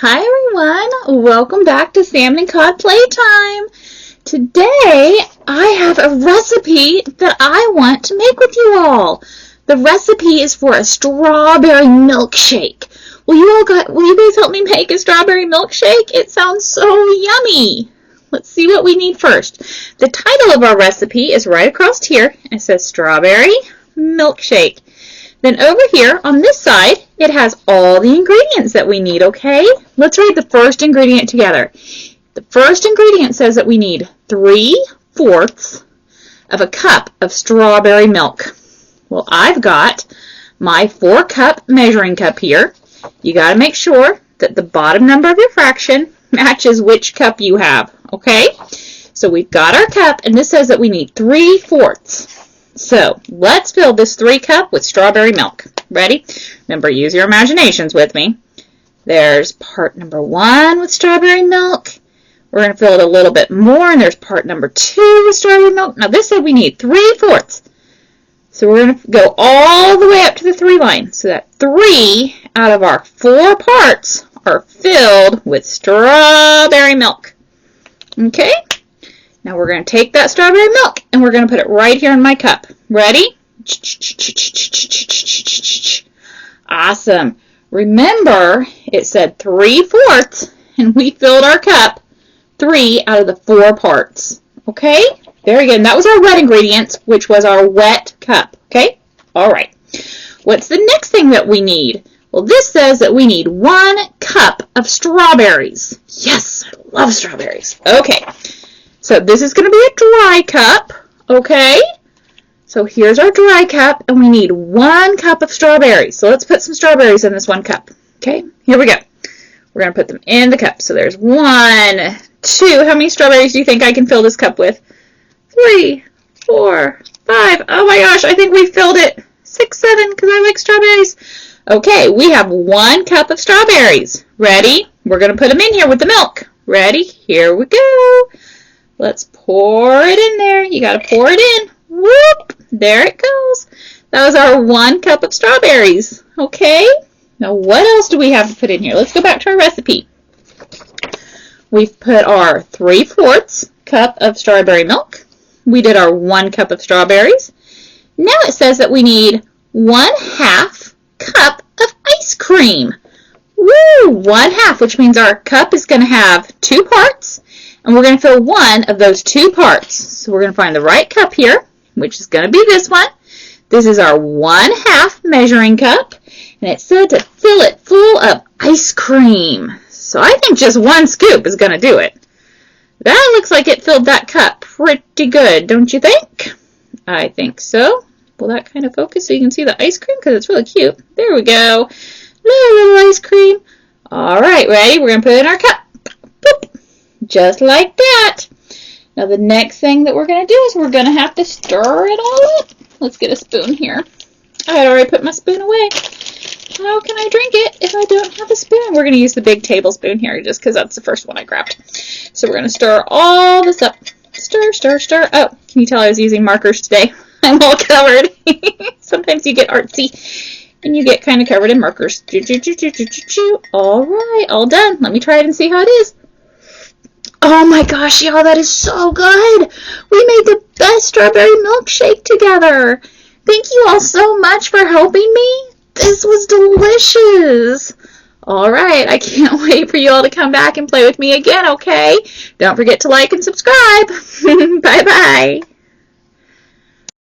Hi everyone, welcome back to Salmon and Cod Playtime. Today I have a recipe that I want to make with you all. The recipe is for a strawberry milkshake. Will you guys help me make a strawberry milkshake? It sounds so yummy. Let's see what we need first. The title of our recipe is right across here. It says strawberry milkshake. Then over here on this side, it has all the ingredients that we need, okay? Let's read the first ingredient together. The first ingredient says that we need 3/4 of a cup of strawberry milk. Well, I've got my 4-cup measuring cup here. You got to make sure that the bottom number of your fraction matches which cup you have, okay? So we've got our cup, and this says that we need 3/4. So let's fill this 3 cup with strawberry milk. Ready? Remember, use your imaginations with me. There's part number 1 with strawberry milk. We're going to fill it a little bit more, and there's part number 2 with strawberry milk. Now this said we need 3/4. So we're going to go all the way up to the 3 line, so that 3 out of our 4 parts are filled with strawberry milk. Okay? Now we're going to take that strawberry milk and we're going to put it right here in my cup. Ready? Awesome. Remember, it said 3/4 and we filled our cup 3 out of the 4 parts. Okay? Very good. And that was our wet ingredients, which was our wet cup. Okay? All right. What's the next thing that we need? Well, this says that we need 1 cup of strawberries. Yes, I love strawberries. Okay. So this is going to be a dry cup, okay? So here's our dry cup, and we need 1 cup of strawberries. So let's put some strawberries in this 1 cup, okay? Here we go. We're going to put them in the cup. So there's 1, 2. How many strawberries do you think I can fill this cup with? 3, 4, 5. Oh my gosh, I think we filled it. 6, 7, because I like strawberries. Okay, we have 1 cup of strawberries. Ready? We're going to put them in here with the milk. Ready? Here we go. Let's pour it in there. You got to pour it in. Whoop! There it goes. That was our 1 cup of strawberries. Okay? Now what else do we have to put in here? Let's go back to our recipe. We've put our 3/4 cup of strawberry milk. We did our 1 cup of strawberries. Now it says that we need 1/2 cup of ice cream. Woo! 1/2, which means our cup is going to have 2 parts. And we're going to fill 1 of those 2 parts. So we're going to find the right cup here, which is going to be this one. This is our 1/2 measuring cup. And it said to fill it full of ice cream. So I think just 1 scoop is going to do it. That looks like it filled that cup pretty good, don't you think? I think so. Will that kind of focus so you can see the ice cream? Because it's really cute. There we go. Little ice cream. All right, ready? We're going to put it in our cup. Boop. Just like that. Now the next thing that we're going to do is we're going to have to stir it all up. Let's get a spoon here. I had already put my spoon away. How can I drink it if I don't have a spoon? We're going to use the big tablespoon here just because that's the first one I grabbed. So we're going to stir all this up. Stir, stir, stir. Oh, can you tell I was using markers today? I'm all covered. Sometimes you get artsy and you get kind of covered in markers. All right, all done. Let me try it and see how it is. Oh my gosh, y'all, that is so good. We made the best strawberry milkshake together. Thank you all so much for helping me. This was delicious. All right, I can't wait for you all to come back and play with me again, okay? Don't forget to like and subscribe. Bye-bye.